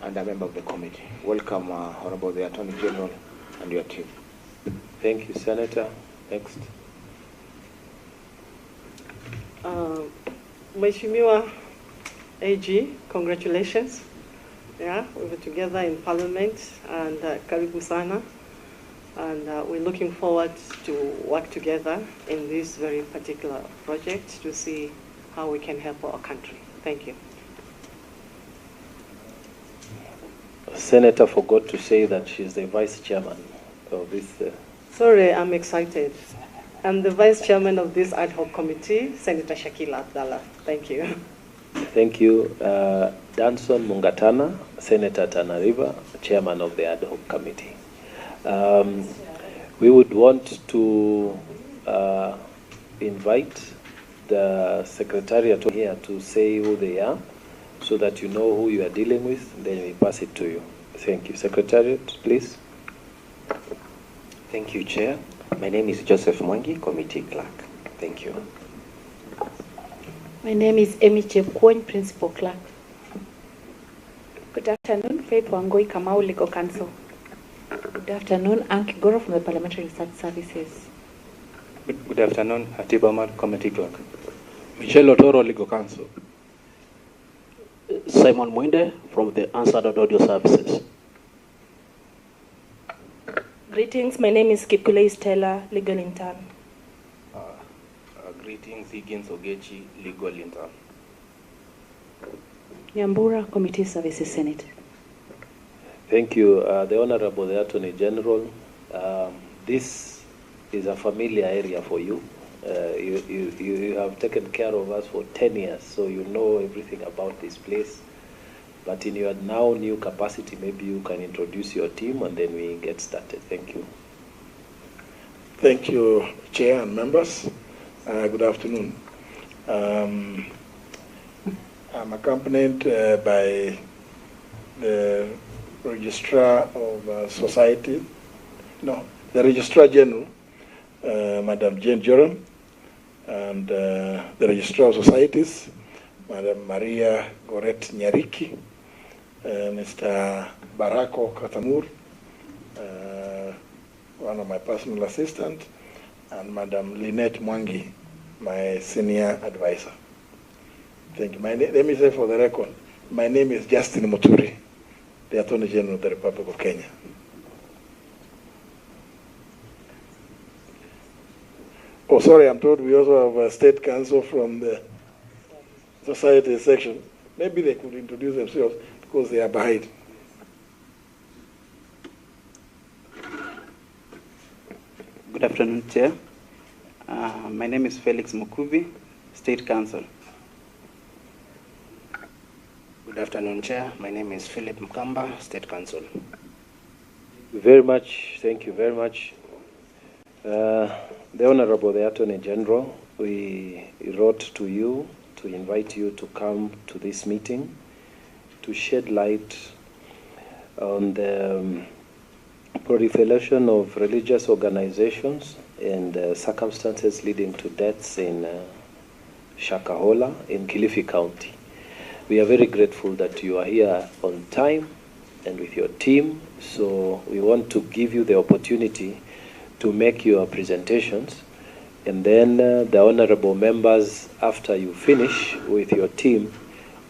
and a member of the committee. Welcome, Honorable the Attorney General and your team. Thank you, Senator. Next. Mheshimiwa AG, congratulations. Yeah, we were together in Parliament, and karibu sana. And we're looking forward to work together in this very particular project to see how we can help our country. Thank you. Senator forgot to say that she's the vice chairman of this. Sorry, I'm excited. I'm the vice chairman of this ad hoc committee, Senator Shakila Abdallah. Thank you. Thank you. Danson Mungatana, Senator Tana River, chairman of the ad hoc committee. We would want to invite the secretariat here to say who they are, so that you know who you are dealing with, and then we pass it to you. Thank you. Secretariat, please. Thank you, Chair. My name is Joseph Mwangi, Committee Clerk. Thank you. My name is Emi Chepkwony, Principal Clerk. Good afternoon, Faith Wangoi Kamau, Legal Counsel. Good afternoon, Anki Goro from the Parliamentary Research Services. Good afternoon, Atiba Ahmad, Committee Clerk. Michelle Otoro, Legal Counsel. Simon Mwinde from the Answered Audio Services. Greetings, my name is Kipkulei Stella, Legal Intern. Greetings, Higgins Ogechi, Legal Intern. Nyambura, Committee Services, Senate. Thank you. The Honorable the Attorney General, this is a familiar area for you. You have taken care of us for 10 years, so you know everything about this place. But in your now new capacity, maybe you can introduce your team and then we get started. Thank you. Thank you, Chair and members. Good afternoon. I'm accompanied by the Registrar of Society, the Registrar General, Madam Jane Joram, and the Registrar of Societies, Madam Maria Goret Nyariki, Mr. Barako Katamur, one of my personal assistants, and Madam Lynette Mwangi, my senior advisor. Thank you. Let me say for the record, my name is Justin Muturi, the Attorney General of the Republic of Kenya. Oh, sorry, I'm told we also have a state counsel from the society section. Maybe they could introduce themselves because they are behind. Good afternoon, Chair. My name is Felix Mukubi, State Counsel. Good afternoon, Chair. My name is Philip Mkamba, State Counsel. Very much. Thank you very much. The Honorable the Attorney General, we wrote to you to invite you to come to this meeting to shed light on the proliferation of religious organizations and circumstances leading to deaths in Shakahola in Kilifi County. We are very grateful that you are here on time and with your team, so we want to give you the opportunity to make your presentations, and then the honorable members, after you finish with your team,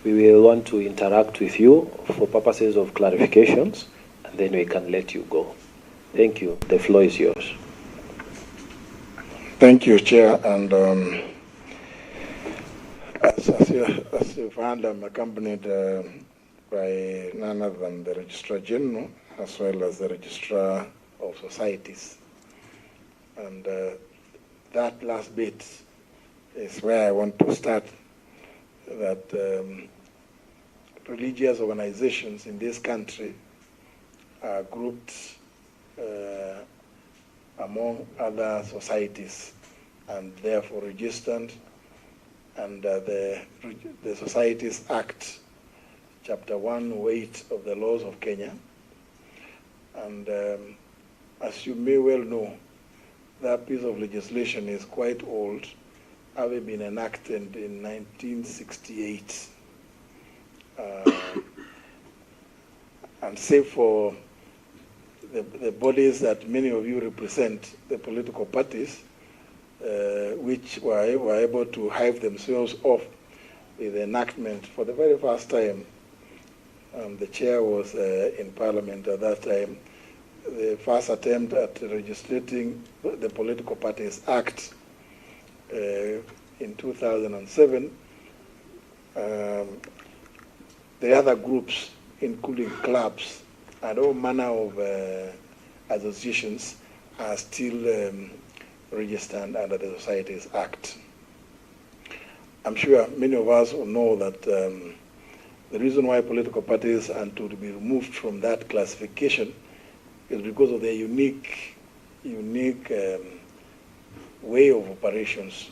we will want to interact with you for purposes of clarifications, and then we can let you go. Thank you. The floor is yours. Thank you, Chair. And as you've heard, I'm accompanied by none other than the Registrar General, as well as the Registrar of Societies. And that last bit is where I want to start, that religious organizations in this country are grouped among other societies and therefore registered under the Societies Act, Chapter 108 of the laws of Kenya. And as you may well know, that piece of legislation is quite old, having been enacted in 1968. and save for the bodies that many of you represent, the political parties, which were able to hive themselves off with the enactment for the very first time. The chair was in Parliament at that time. The first attempt at legislating the Political Parties Act in 2007. The other groups, including clubs and all manner of associations, are still registered under the Societies Act. I'm sure many of us will know that the reason why political parties are to be removed from that classification is because of their unique way of operations.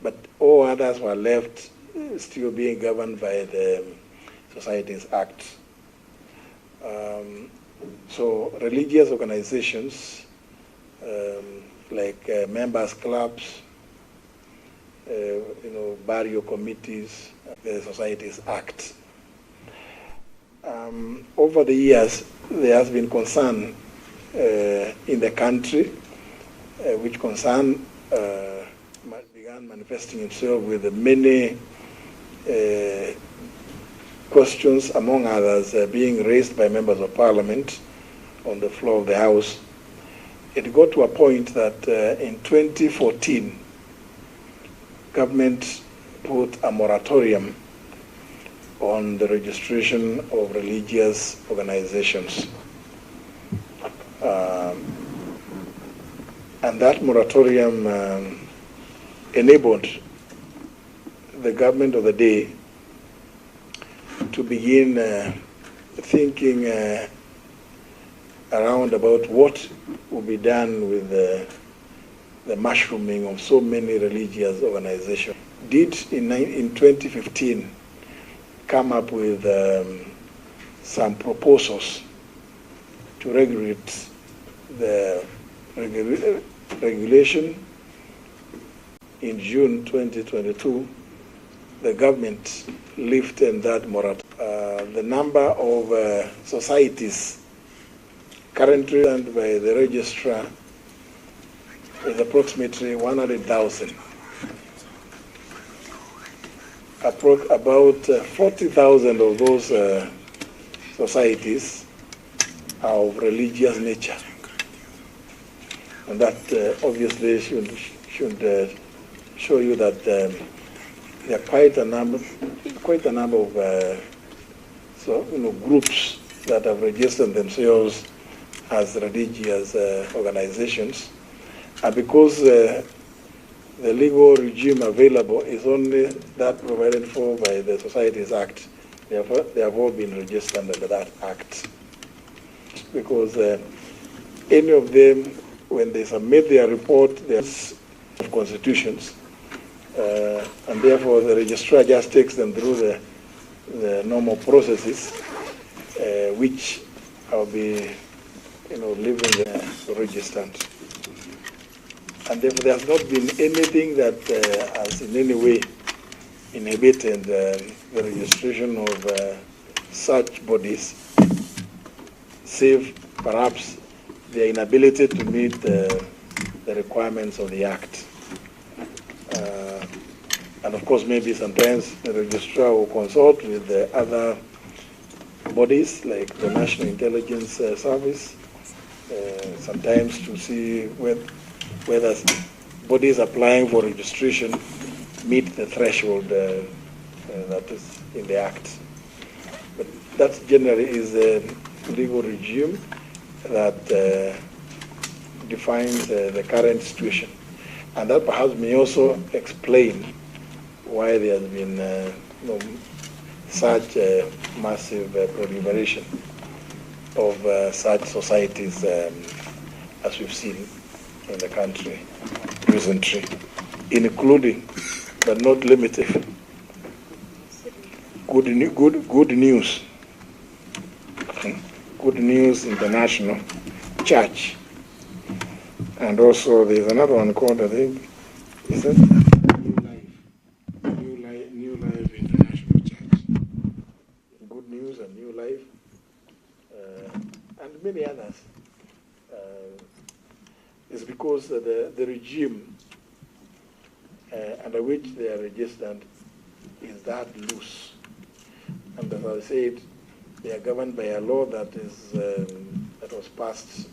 But all others were left still being governed by the Societies Act. So religious organizations like members clubs, barrio committees, the Societies Act. Over the years, there has been concern in the country, which concern began manifesting itself with many questions, among others, being raised by members of Parliament on the floor of the House. It got to a point that in 2014, government put a moratorium on the registration of religious organizations. And that moratorium enabled the government of the day to begin thinking around about what will be done with the mushrooming of so many religious organizations. Did in 2015 come up with some proposals to regulate the regulation. In June 2022, the government lifted that moratorium. The number of societies currently run by the registrar is approximately 100,000. About 40,000 of those societies are of religious nature. And that obviously should show you that there are quite a number of groups that have registered themselves as religious organizations. And because the legal regime available is only that provided for by the Societies Act, they have all been registered under that Act. Because any of them, when they submit their report, there's constitutions, and therefore the registrar just takes them through the normal processes, which I'll be, leaving registered. And therefore there has not been anything that has in any way inhibited the registration of such bodies, save perhaps their inability to meet the requirements of the Act. And of course, maybe sometimes the registrar will consult with the other bodies, like the National Intelligence Service, sometimes to see whether bodies applying for registration meet the threshold that is in the Act. But that generally is the legal regime that defines the current situation. And that perhaps may also explain why there has been such a massive proliferation of such societies as we've seen in the country recently, including, but not limited, Good News International Church. And also there's another one called, I think, is that New Life International Church. Good News news and New Life, and many others, is because the regime under which they are registered is that loose. And as I said, they are governed by a law that is that was passed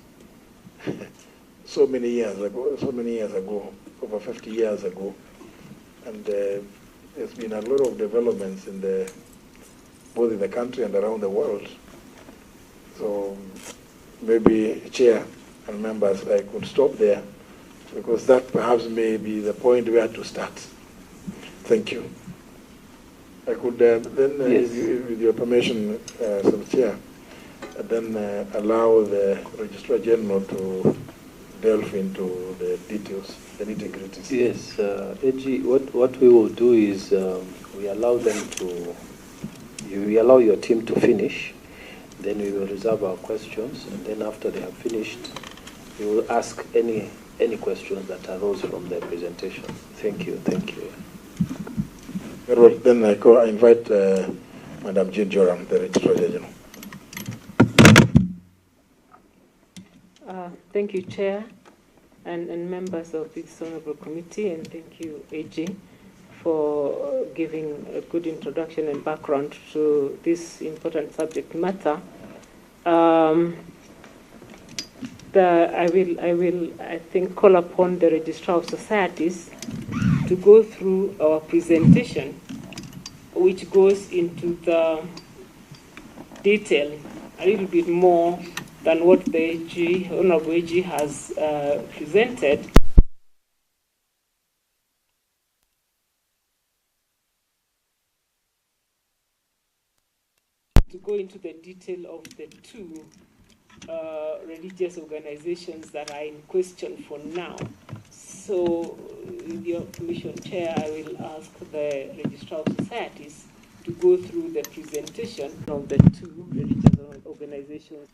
so many years ago, over 50 years ago, and there's been a lot of developments in both in the country and around the world. So maybe Chair and members, I could stop there, because that perhaps may be the point where to start. Thank you. I could then, Yes. with your permission, Sir Chair, then allow the Registrar General to delve into the details, the nitty-gritties. Yes, AG, what we will do is we allow them to, we allow your team to finish, then we will reserve our questions, and then after they have finished, we will ask any questions that arose from their presentation. Thank you, thank you. Very well, then I invite Madam Jean Joram, the Registrar General. Thank you, Chair, and members of this honorable committee, and thank you, AG, for giving a good introduction and background to this important subject matter. I think, call upon the Registrar of Societies to go through our presentation, which goes into the detail a little bit more than what the AG, Honorable AG has presented. To go into the detail of the two religious organizations that are in question for now. So, with your permission, Chair, I will ask the Registrar of Societies to go through the presentation of the two religious organizations.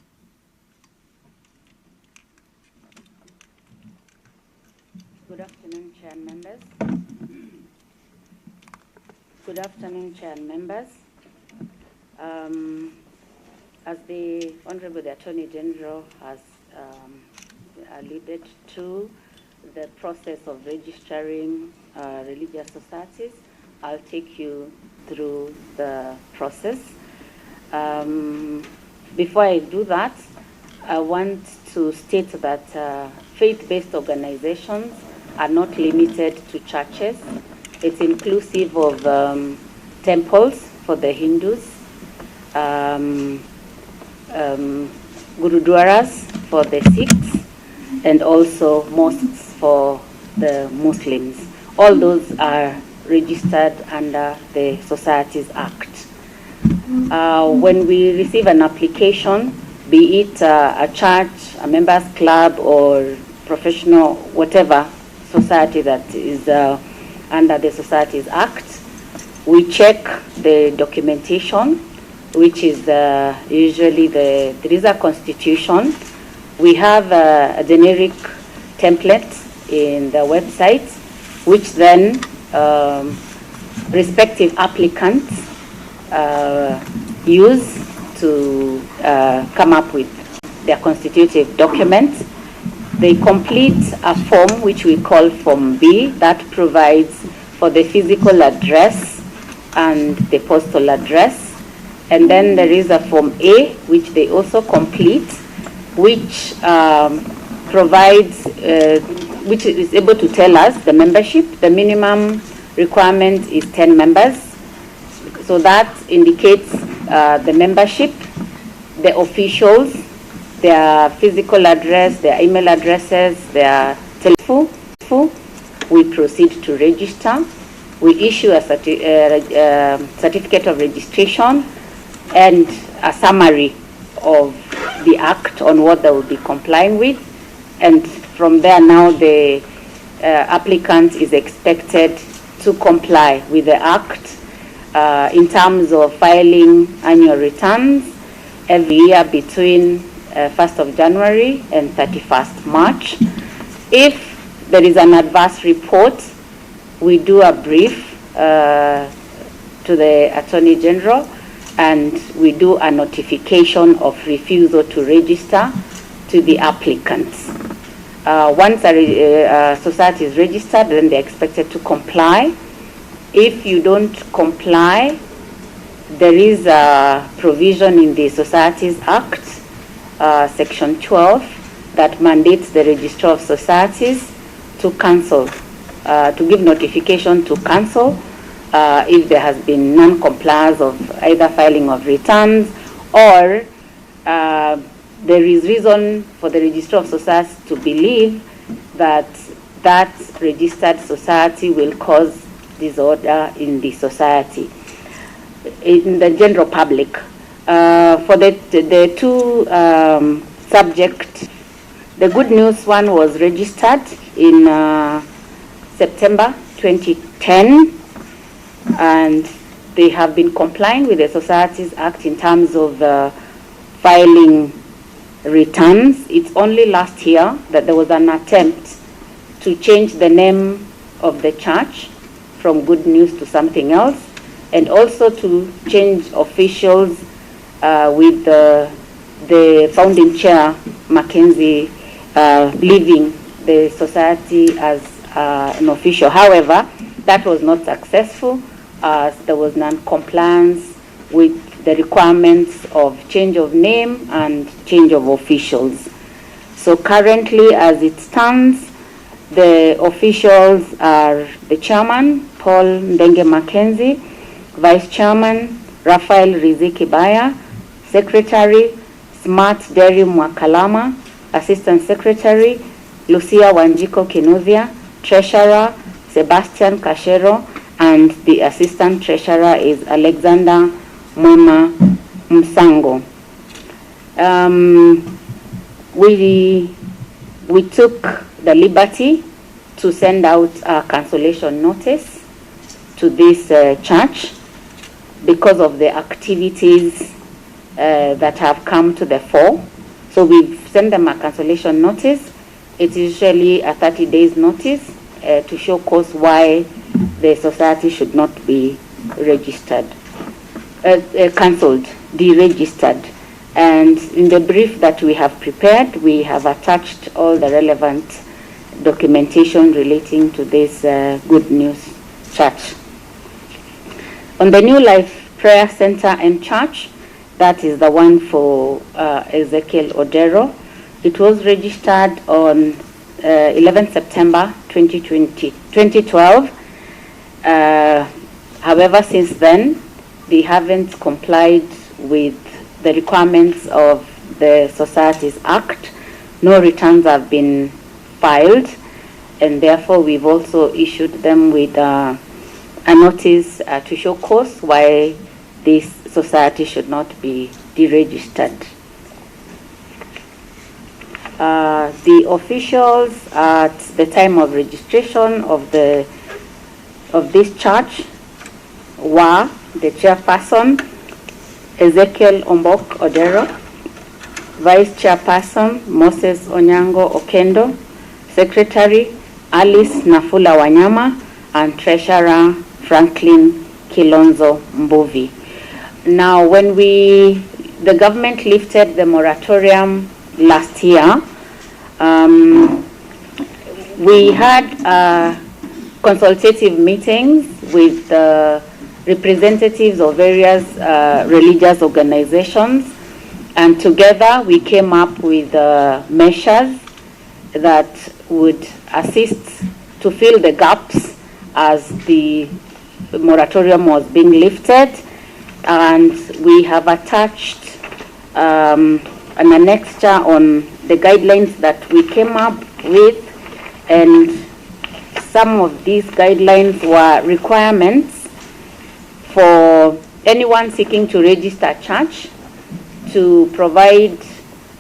Good afternoon, Chair and members. Good afternoon, Chair and members. As the Honorable Attorney General has alluded to, the process of registering religious societies, I'll take you through the process. Before I do that, I want to state that faith-based organizations are not limited to churches. It's inclusive of temples for the Hindus, gurudwaras for the Sikhs, and also mosques for the Muslims. All those are registered under the Societies Act. When we receive an application, be it a church, a members club, or professional, whatever society that is under the Societies Act, we check the documentation, which is usually there is a constitution. We have a generic template in the website, which then respective applicants use to come up with their constitutive documents. They complete a form which we call Form B that provides for the physical address and the postal address. And then there is a Form A which they also complete, which provides, which is able to tell us the membership. The minimum requirement is 10 members. So that indicates the membership, the officials, their physical address, their email addresses, their telephone. We proceed to register. We issue a certificate of registration and a summary of the act on what they will be complying with. And from there now the applicant is expected to comply with the act in terms of filing annual returns every year between 1st of January and 31st March. If there is an adverse report, we do a brief to the Attorney General, and we do a notification of refusal to register to the applicants. Once a society is registered, then they're expected to comply. If you don't comply, there is a provision in the Societies Act, Section 12, that mandates the Registrar of Societies to cancel, to give notification to cancel if there has been non-compliance of either filing of returns or there is reason for the Registrar of Societies to believe that that registered society will cause disorder in the society, in the general public. For the two subjects, the good news one was registered in September 2010, and they have been complying with the Societies Act in terms of filing returns. It's only last year that there was an attempt to change the name of the church from Good News to something else, and also to change officials with the founding chair, Mackenzie, leaving the society as an official. However, that was not successful as there was non-compliance with the requirements of change of name and change of officials. So currently, as it stands, the officials are the chairman, Paul Ndenge Mackenzie, vice chairman, Raphael Riziki Baya, secretary, Smart Derry Mwakalama, assistant secretary, Lucia Wanjiko Kinuvia, treasurer, Sebastian Kashero, and the assistant treasurer is Alexander Mama Msango. We took the liberty to send out a cancellation notice to this church because of the activities that have come to the fore. So we've sent them a cancellation notice. It's usually a 30 days notice to show cause why the society should not be registered, cancelled, deregistered. And in the brief that we have prepared, we have attached all the relevant documentation relating to this Good News Church. On the New Life Prayer Center and Church, that is the one for Ezekiel Odero. It was registered on 11 September 2012. However, since then, they haven't complied with the requirements of the Societies Act. No returns have been filed, and therefore we've also issued them with a notice to show cause why this society should not be deregistered. The officials at the time of registration of this church were the chairperson, Ezekiel Ombok Odero, vice chairperson, Moses Onyango Okendo, secretary, Alice Nafula Wanyama, and treasurer, Franklin Kilonzo Mbuvi. Now, when the government lifted the moratorium last year, we had consultative meetings with representatives of various religious organizations, and together we came up with measures that would assist to fill the gaps as the moratorium was being lifted. And we have attached an annexure on the guidelines that we came up with, and some of these guidelines were requirements for anyone seeking to register a church to provide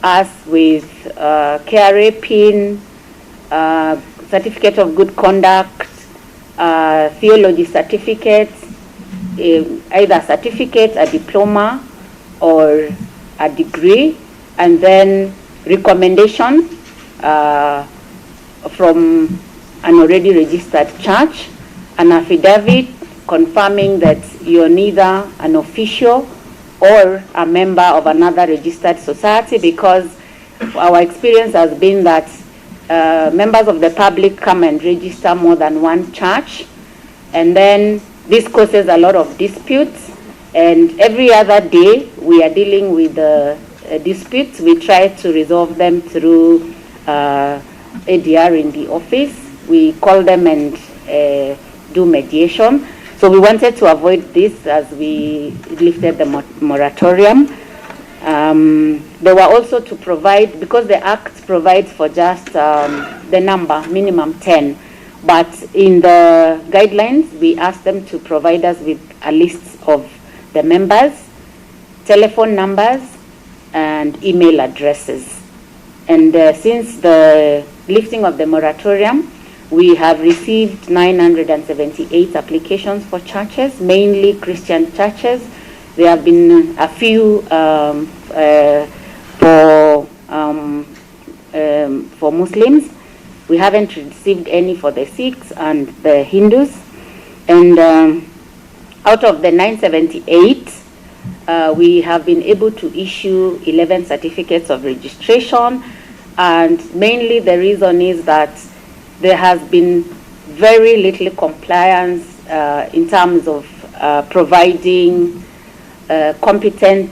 us with KRA PIN, certificate of good conduct, theology certificate, either a certificate, a diploma, or a degree, and then recommendation from an already registered church, an affidavit confirming that you're neither an official or a member of another registered society, because our experience has been that members of the public come and register more than one church, and then this causes a lot of disputes, and every other day we are dealing with disputes. We try to resolve them through ADR in the office. We call them and do mediation. So we wanted to avoid this as we lifted the moratorium. They were also to provide, because the Act provides for just the number, minimum 10, but in the guidelines, we asked them to provide us with a list of the members, telephone numbers, and email addresses. And since the lifting of the moratorium, we have received 978 applications for churches, mainly Christian churches. There have been a few for Muslims. We haven't received any for the Sikhs and the Hindus. And out of the 978, we have been able to issue 11 certificates of registration. And mainly the reason is that there has been very little compliance in terms of providing competent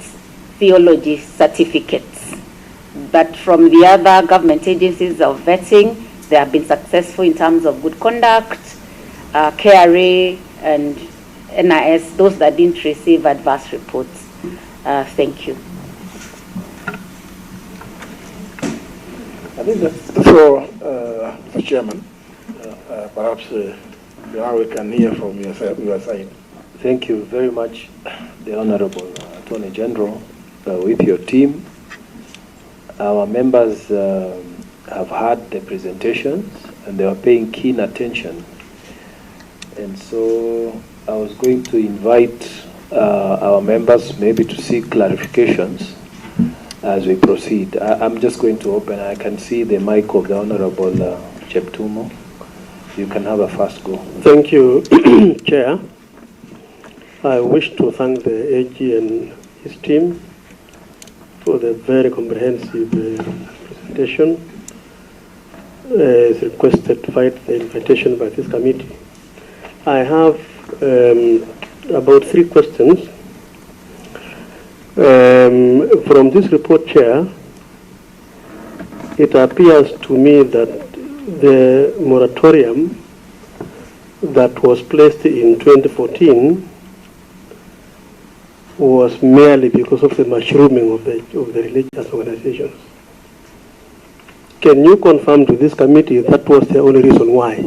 theology certificates. But from the other government agencies of vetting, they have been successful in terms of good conduct, KRA, and NIS, those that didn't receive adverse reports. Thank you. I think that's so, Mr. Chairman, perhaps now we can hear from your side. Thank you very much, the Honorable Attorney General, with your team. Our members have heard the presentations and they are paying keen attention. And so I was going to invite our members maybe to seek clarifications as we proceed. I'm just going to open. I can see the mic of the Honorable Cheptumo. You can have a first go. Thank you, Chair. I wish to thank the AG and his team for the very comprehensive presentation. As requested by the invitation by this committee. I have about 3 questions. From this report, Chair, it appears to me that the moratorium that was placed in 2014 was merely because of the mushrooming of the religious organizations. Can you confirm to this committee that was the only reason why?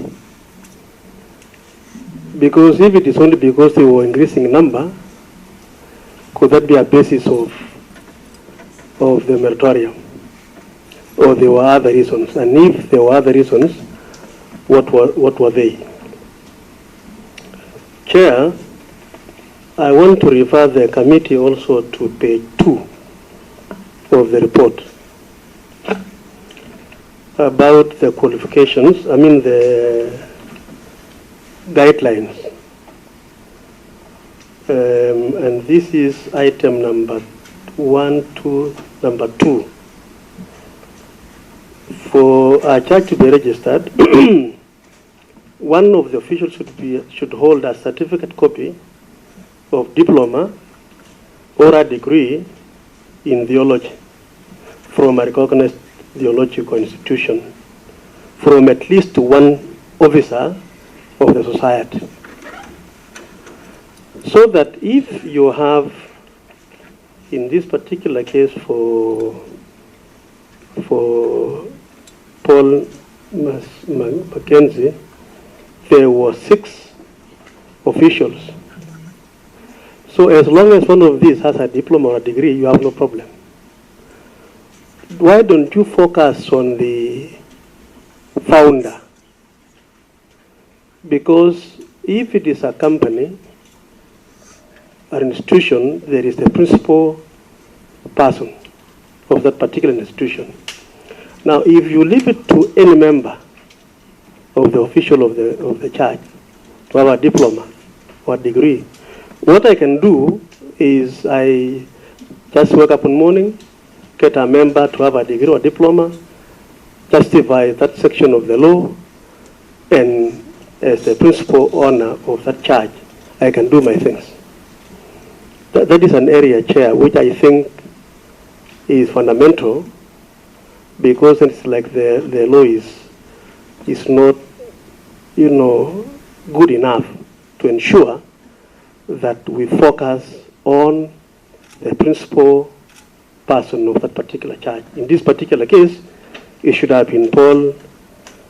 Because if it is only because they were increasing in number, could that be a basis of the moratorium? Or there were other reasons? And if there were other reasons, what were they? Chair, I want to refer the committee also to page 2 of the report about the qualifications, the guidelines. And this is item number 2. For a church to be registered, one of the officials should hold a certificate copy of diploma or a degree in theology from a recognized theological institution from at least one officer of the society. So that if you have, in this particular case for Paul Mackenzie, there were 6 officials. So as long as one of these has a diploma or a degree, you have no problem. Why don't you focus on the founder? Because if it is a company, an institution, there is the principal person of that particular institution. Now, if you leave it to any member of the official of the church to have a diploma or a degree, what I can do is I Just wake up in the morning, get a member to have a degree or diploma, justify that section of the law, and as the principal owner of that charge, I can do my things. That is an area, Chair, which I think is fundamental, because it's like the law is not, good enough to ensure that we focus on the principal person of that particular charge. In this particular case, it should have been Paul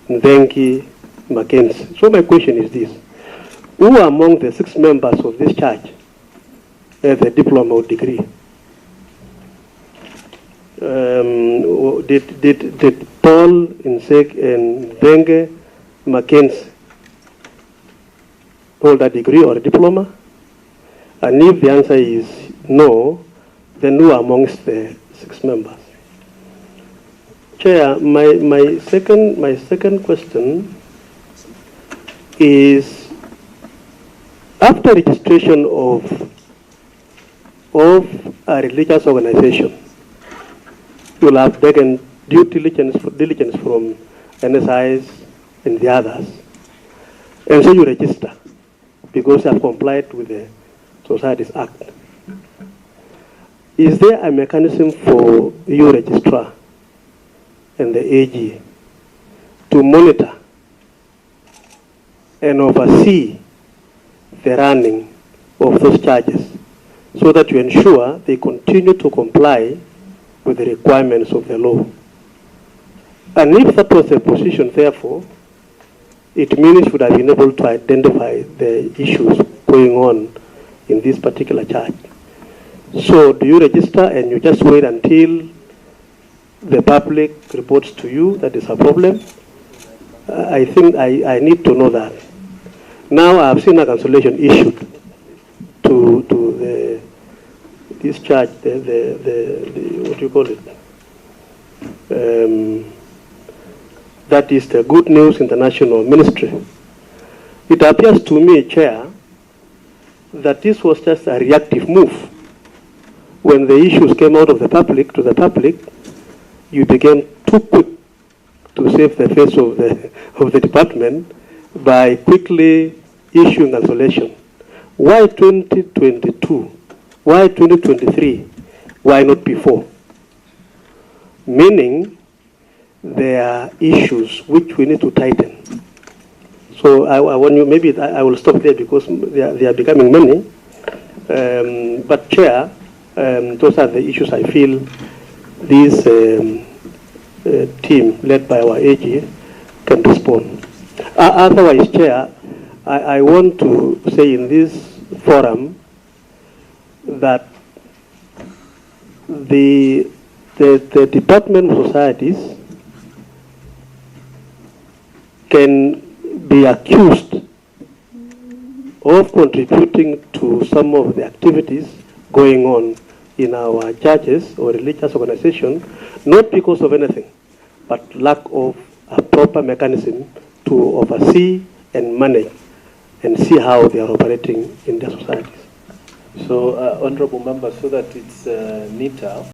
Nvenki Mackenzie. So my question is this: who among the 6 members of this charge have a diploma or degree? Did Paul Nvenki Mackenzie hold a degree or a diploma? And if the answer is no, then who amongst the 6 members? Chair, my second question is, after registration of a religious organization, you'll have taken due diligence from NSIs and the others, and so you register because you have complied with the Societies Act. Is there a mechanism for your registrar and the AG to monitor and oversee the running of those charges so that you ensure they continue to comply with the requirements of the law? And if that was the position, therefore, it means you would have been able to identify the issues going on in this particular charge. So do you register and you just wait until the public reports to you that is a problem? I think I need to know that. Now I have seen a cancellation issued to this charge, what do you call it? That is the Good News International Ministry. It appears to me, Chair, that this was just a reactive move. When the issues came out of the public to the public, you became too quick to save the face of the department by quickly issuing cancellation. Why 2022? Why 2023? Why not before? Meaning there are issues which we need to tighten. So I want you, maybe I will stop there because they are becoming many. But Chair, those are the issues I feel this team led by our AG can respond. Otherwise, Chair, I want to say in this forum that the Department of Societies can be accused of contributing to some of the activities going on in our churches or religious organizations, not because of anything, but lack of a proper mechanism to oversee and manage and see how they are operating in their societies. So, honorable members, so that it's neater.